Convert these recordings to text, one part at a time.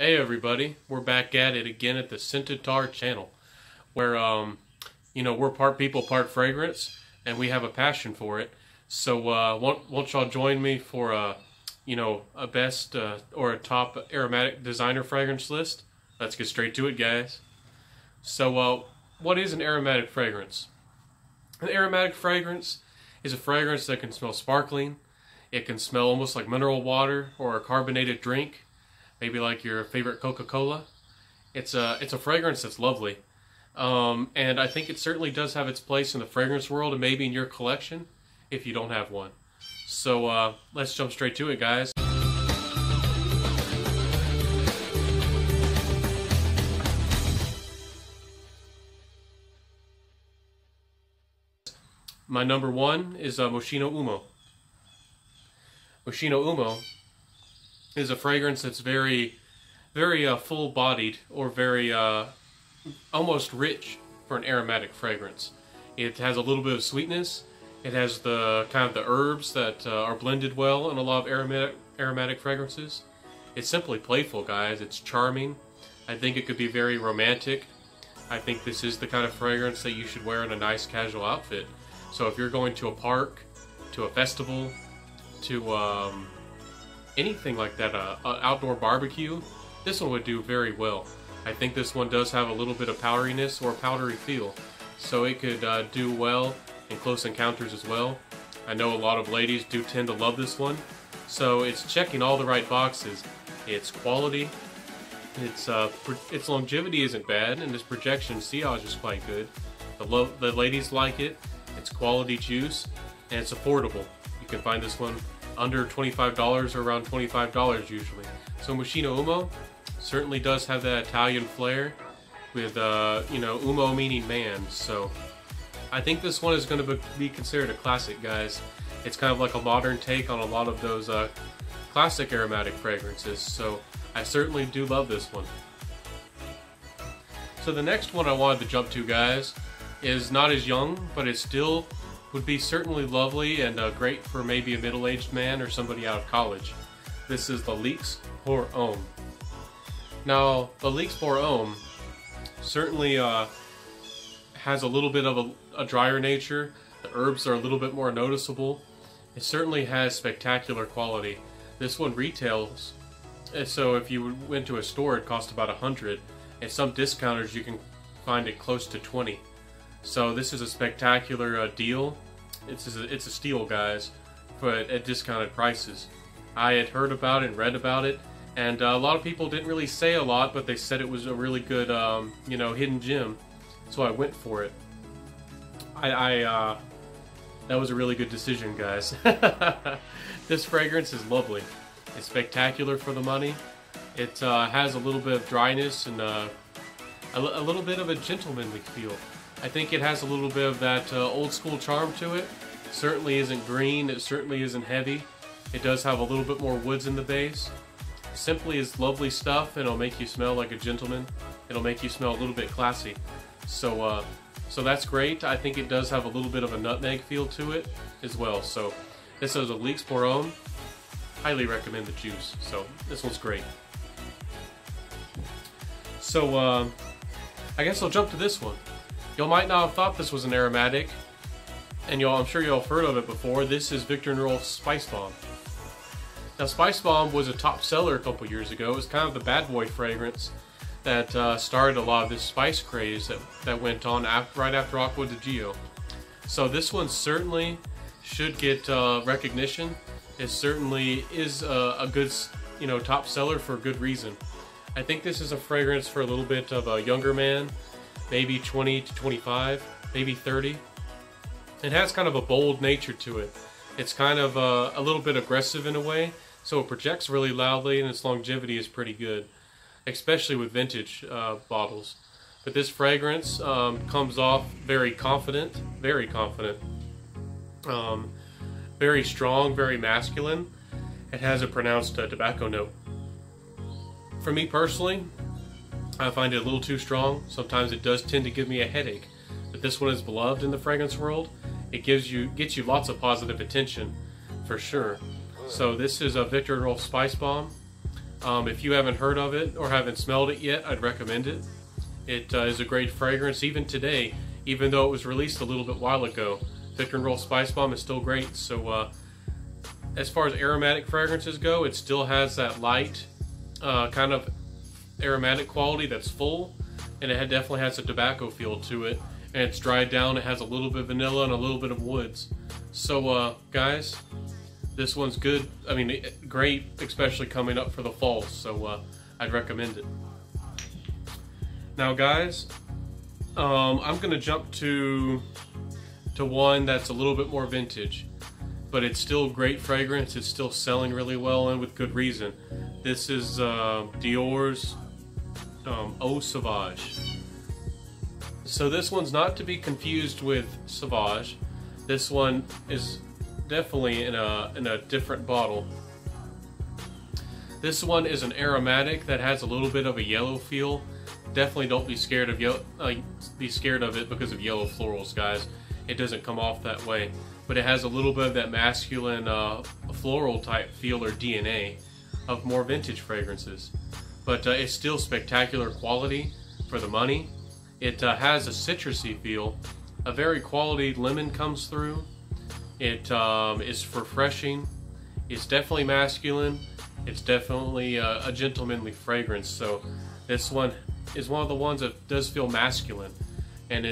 Hey everybody, we're back at it again at the Scented Tar channel, where we're part people, part fragrance, and we have a passion for it. So won't y'all join me for a best or a top aromatic designer fragrance list? Let's get straight to it, guys. So what is an aromatic fragrance? An aromatic fragrance is a fragrance that can smell sparkling. It can smell almost like mineral water or a carbonated drink. Maybe like your favorite Coca-Cola. It's a fragrance that's lovely. And I think it certainly does have its place in the fragrance world and maybe in your collection if you don't have one. So let's jump straight to it, guys. My number one is Moschino Umo. Moschino Umo is a fragrance that's very full-bodied or very almost rich for an aromatic fragrance. It has a little bit of sweetness. It has the kind of the herbs that are blended well in a lot of aromatic fragrances. It's simply playful, guys. It's charming. I think it could be very romantic. I think this is the kind of fragrance that you should wear in a nice casual outfit. So if you're going to a park, to a festival, to anything like that, an outdoor barbecue, this one would do very well. I think this one does have a little bit of powderiness or powdery feel, so it could do well in close encounters as well. I know a lot of ladies do tend to love this one, so it's checking all the right boxes. It's quality, its longevity isn't bad, and its projection sillage is quite good. The ladies like it. It's quality juice, and it's affordable. You can find this one under $25 or around $25 usually. So Moschino Umo certainly does have that Italian flair with, Umo meaning man. So I think this one is going to be considered a classic, guys. It's kind of like a modern take on a lot of those classic aromatic fragrances. So I certainly do love this one. So the next one I wanted to jump to, guys, is not as young, but it still would be certainly lovely and great for maybe a middle-aged man or somebody out of college. This is the Leeks pour Homme. Now, the Leeks pour Homme certainly has a little bit of a drier nature. The herbs are a little bit more noticeable. It certainly has spectacular quality. This one retails, so if you went to a store, it cost about $100. At some discounters, you can find it close to $20. So this is a spectacular deal. It's a steal, guys, but at discounted prices. I had heard about it and read about it, and a lot of people didn't really say a lot, but they said it was a really good, hidden gem. So I went for it. That was a really good decision, guys. This fragrance is lovely. It's spectacular for the money. It has a little bit of dryness and a little bit of a gentlemanly feel. I think it has a little bit of that old school charm to it. It certainly isn't green, it certainly isn't heavy. It does have a little bit more woods in the base. Simply is lovely stuff, and it'll make you smell like a gentleman. It'll make you smell a little bit classy. So that's great. I think it does have a little bit of a nutmeg feel to it as well. So this is a Leeks pour Homme. Highly recommend the juice. So this one's great. So I guess I'll jump to this one. You might not have thought this was an aromatic, and I'm sure y'all have heard of it before. This is Viktor & Rolf's Spice Bomb. Now, Spice Bomb was a top seller a couple years ago. It was kind of the bad boy fragrance that started a lot of this spice craze that went on right after Aqua di Gio. So this one certainly should get recognition. It certainly is a good, top seller for a good reason. I think this is a fragrance for a little bit of a younger man. Maybe 20 to 25, maybe 30. It has kind of a bold nature to it. It's kind of a little bit aggressive in a way, so it projects really loudly, and its longevity is pretty good, especially with vintage bottles. But this fragrance comes off very confident, very strong, very masculine. It has a pronounced tobacco note. For me personally, I find it a little too strong. Sometimes it does tend to give me a headache. But this one is beloved in the fragrance world. It gets you lots of positive attention, for sure. So this is a Viktor & Rolf Spice Bomb. If you haven't heard of it or haven't smelled it yet, I'd recommend it. It is a great fragrance even today, even though it was released a little bit while ago. Victor and Roll Spice Bomb is still great. So as far as aromatic fragrances go, it still has that light kind of aromatic quality that's full, and it definitely has a tobacco feel to it, and it's dried down. It has a little bit of vanilla and a little bit of woods. So guys, this one's good. I mean, great, especially coming up for the fall. So I'd recommend it. Now guys, I'm gonna jump to one that's a little bit more vintage, but it's still great fragrance. It's still selling really well, and with good reason. This is Dior's Eau Sauvage. So this one's not to be confused with Sauvage. This one is definitely in a different bottle. This one is an aromatic that has a little bit of a yellow feel. Definitely don't be scared of it because of yellow florals, guys. It doesn't come off that way, but it has a little bit of that masculine floral type feel or DNA of more vintage fragrances. But it's still spectacular quality for the money. It has a citrusy feel. A very quality lemon comes through. It is refreshing. It's definitely masculine. It's definitely a gentlemanly fragrance. So this one is one of the ones that does feel masculine, and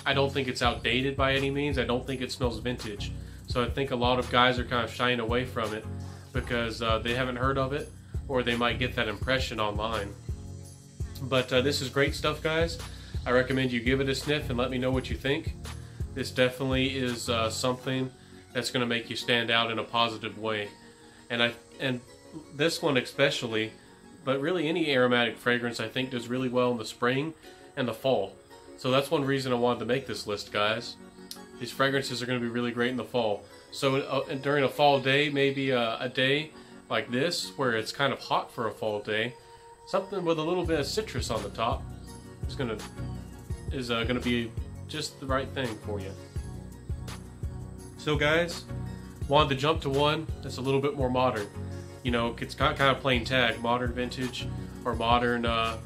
I don't think it's outdated by any means. I don't think it smells vintage. So I think a lot of guys are kind of shying away from it because they haven't heard of it, or they might get that impression online. But this is great stuff, guys. I recommend you give it a sniff and let me know what you think. This definitely is something that's going to make you stand out in a positive way. And this one especially, but really any aromatic fragrance I think does really well in the spring and the fall. So that's one reason I wanted to make this list, guys. These fragrances are going to be really great in the fall. So during a fall day, maybe a day like this where it's kind of hot for a fall day, something with a little bit of citrus on the top is gonna be just the right thing for you. So guys, wanted to jump to one that's a little bit more modern. You know, it's kind of plain tag, modern vintage, or modern a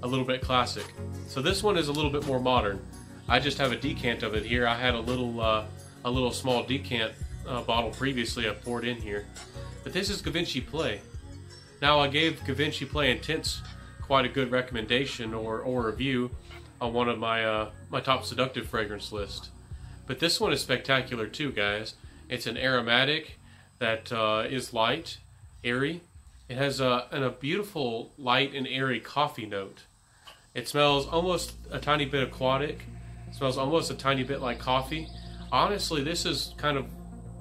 little bit classic. So this one is a little bit more modern. I just have a decant of it here. I had a little small decant bottle previously I poured in here. But this is Givenchy Play. Now I gave Givenchy Play Intense quite a good recommendation or review on one of my my top seductive fragrance list. But this one is spectacular too, guys. It's an aromatic that is light, airy. It has a beautiful light and airy coffee note. It smells almost a tiny bit aquatic. It smells almost a tiny bit like coffee. Honestly, this is kind of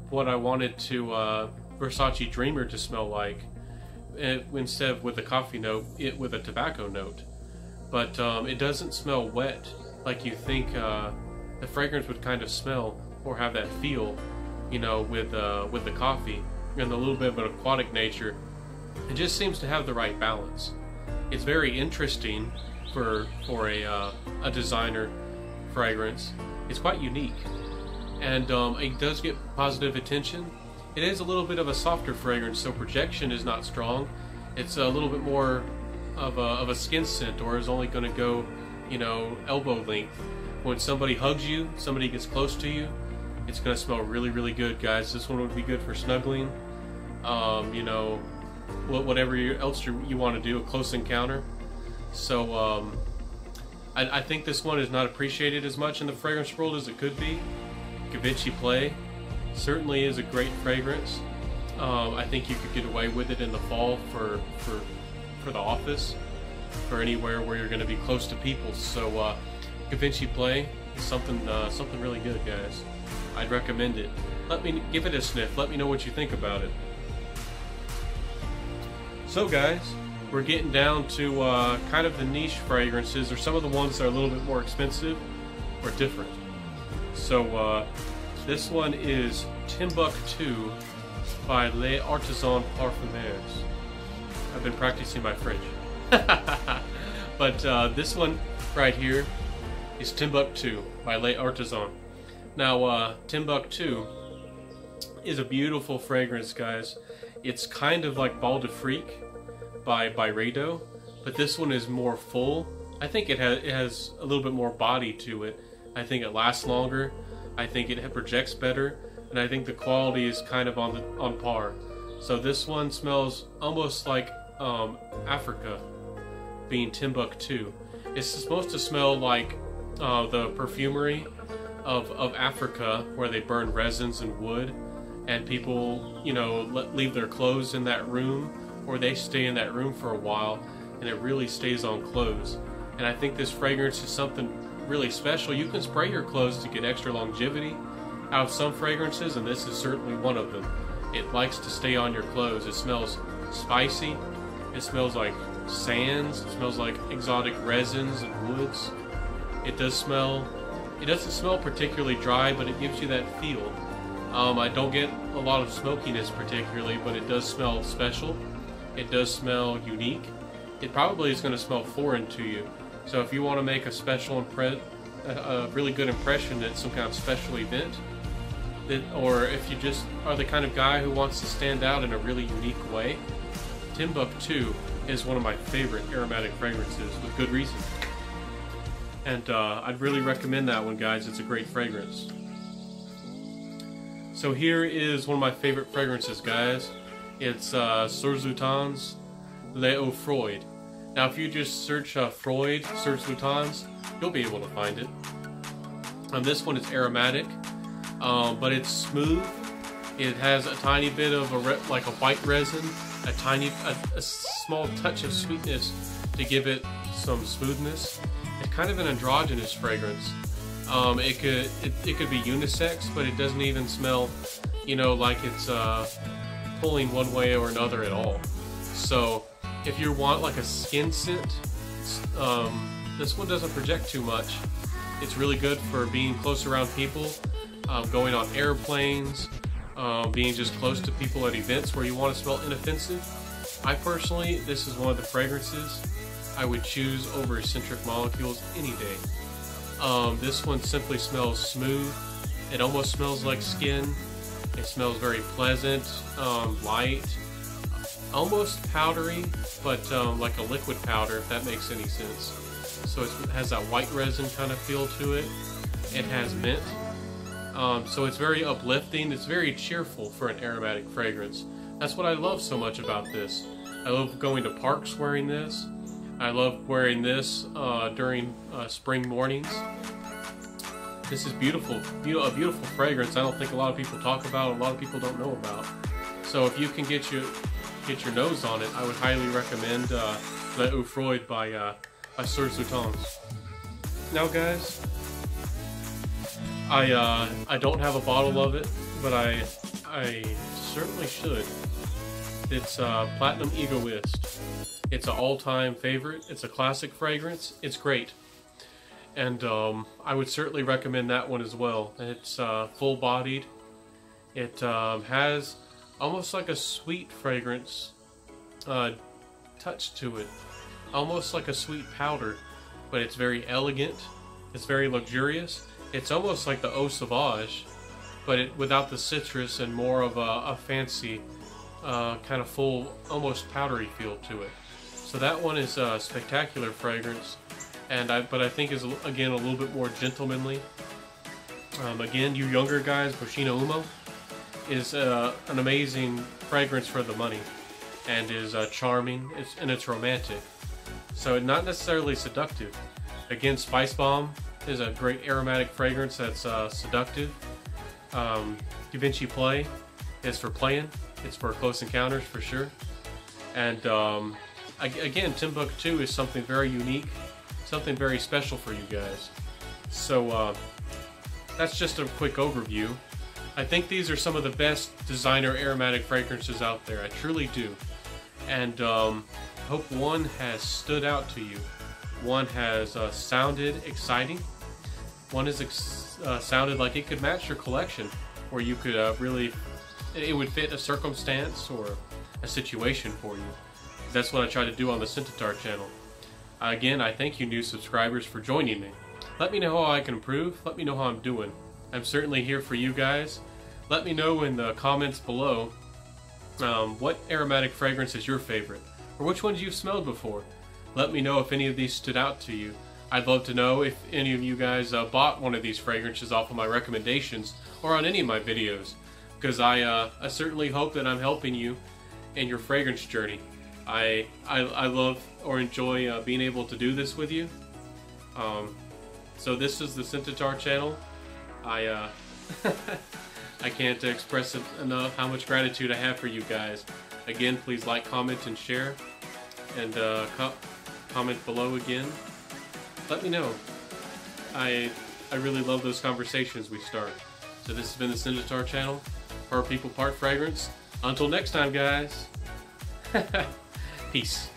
what I wanted to Versace Dreamer to smell like, instead of with a coffee note, with a tobacco note. But it doesn't smell wet like you think the fragrance would kind of smell or have that feel, you know, with the coffee and a little bit of an aquatic nature. It just seems to have the right balance. It's very interesting for a designer fragrance. It's quite unique, and it does get positive attention. It is a little bit of a softer fragrance, so projection is not strong. It's a little bit more of a skin scent, or is only going to go, you know, elbow length. When somebody hugs you, somebody gets close to you, it's going to smell really, really good, guys. This one would be good for snuggling, you know, whatever else you want to do, a close encounter. So I think this one is not appreciated as much in the fragrance world as it could be. Givenchy Play certainly is a great fragrance. I think you could get away with it in the fall for the office, for anywhere where you're going to be close to people. So Givenchy Play is something really good, guys. I'd recommend it. Give it a sniff. Let me know what you think about it. So guys, we're getting down to kind of the niche fragrances, or some of the ones that are a little bit more expensive or different. So this one is Timbuktu by Les Artisans Parfumeurs. I've been practicing my French. But this one right here is Timbuktu by Les Artisans. Now Timbuktu is a beautiful fragrance, guys. It's kind of like Ball de Freak by Rado, but this one is more full. I think it has a little bit more body to it. I think it lasts longer. I think it projects better, and I think the quality is kind of on par. So this one smells almost like Africa, being Timbuktu. It's supposed to smell like the perfumery of Africa, where they burn resins and wood, and people, you know, leave their clothes in that room, or they stay in that room for a while, and it really stays on clothes. And I think this fragrance is something really special. You can spray your clothes to get extra longevity out of some fragrances, and this is certainly one of them. It likes to stay on your clothes. It smells spicy. It smells like sands. It smells like exotic resins and woods. It doesn't smell particularly dry, but it gives you that feel. I don't get a lot of smokiness particularly, but it does smell special. It does smell unique. It probably is going to smell foreign to you. So if you want to make a special a really good impression at some kind of special event, or if you just are the kind of guy who wants to stand out in a really unique way, Timbuktu is one of my favorite aromatic fragrances, with good reason. And I'd really recommend that one, guys. It's a great fragrance. So here is one of my favorite fragrances, guys. It's Surzlutan's Le Eau Froide. Now if you just search Freud, Surzlutan's, you'll be able to find it. This one is aromatic, but it's smooth. It has a tiny bit of like a white resin, a small touch of sweetness to give it some smoothness. It's kind of an androgynous fragrance. It could be unisex, but it doesn't even smell, you know, like it's pulling one way or another at all. So if you want like a skin scent, this one doesn't project too much. It's really good for being close around people, going on airplanes, being just close to people at events where you want to smell inoffensive. I personally, this is one of the fragrances I would choose over Centric Molecules any day. This one simply smells smooth. It almost smells like skin. It smells very pleasant, light, almost powdery, but like a liquid powder, if that makes any sense. So it has that white resin kind of feel to it. It has mint. So it's very uplifting. It's very cheerful for an aromatic fragrance. That's what I love so much about this. I love going to parks wearing this. I love wearing this during spring mornings. This is beautiful, a beautiful fragrance. I don't think a lot of people talk about, a lot of people don't know about. So if you can get your nose on it, I would highly recommend Le Eau Froide by Surzlutan's. Now, guys, I don't have a bottle of it, but I certainly should. It's Platinum Egoist. It's an all-time favorite. It's a classic fragrance. It's great. And I would certainly recommend that one as well. It's full-bodied. It has almost like a sweet fragrance touch to it. Almost like a sweet powder, but it's very elegant. It's very luxurious. It's almost like the Eau Sauvage, but without the citrus and more of a fancy, kind of full, almost powdery feel to it. So that one is a spectacular fragrance, but I think is again a little bit more gentlemanly. Again, you younger guys, Boschino Umo is an amazing fragrance for the money, and is charming, and it's romantic. So not necessarily seductive. Again, Spice Bomb is a great aromatic fragrance that's seductive. Da Vinci Play is for playing. It's for close encounters for sure. And again, Timbuktu is something very unique, something very special for you guys. So that's just a quick overview. I think these are some of the best designer aromatic fragrances out there. I truly do. And hope one has stood out to you. One has sounded exciting. One has sounded like it could match your collection, or you could it would fit a circumstance or a situation for you. That's what I try to do on the Scentatar channel. Again, I thank you new subscribers for joining me. Let me know how I can improve. Let me know how I'm doing. I'm certainly here for you guys. Let me know in the comments below What aromatic fragrance is your favorite? Or which ones you've smelled before? Let me know if any of these stood out to you. I'd love to know if any of you guys bought one of these fragrances off of my recommendations or on any of my videos, because I certainly hope that I'm helping you in your fragrance journey. I love or enjoy being able to do this with you. So this is the Scentatar channel. I can't express enough how much gratitude I have for you guys. Again, please like, comment, and share, and comment below again. Let me know. I really love those conversations we start. So this has been the Scentatar channel. Part people, part fragrance. Until next time, guys. Peace.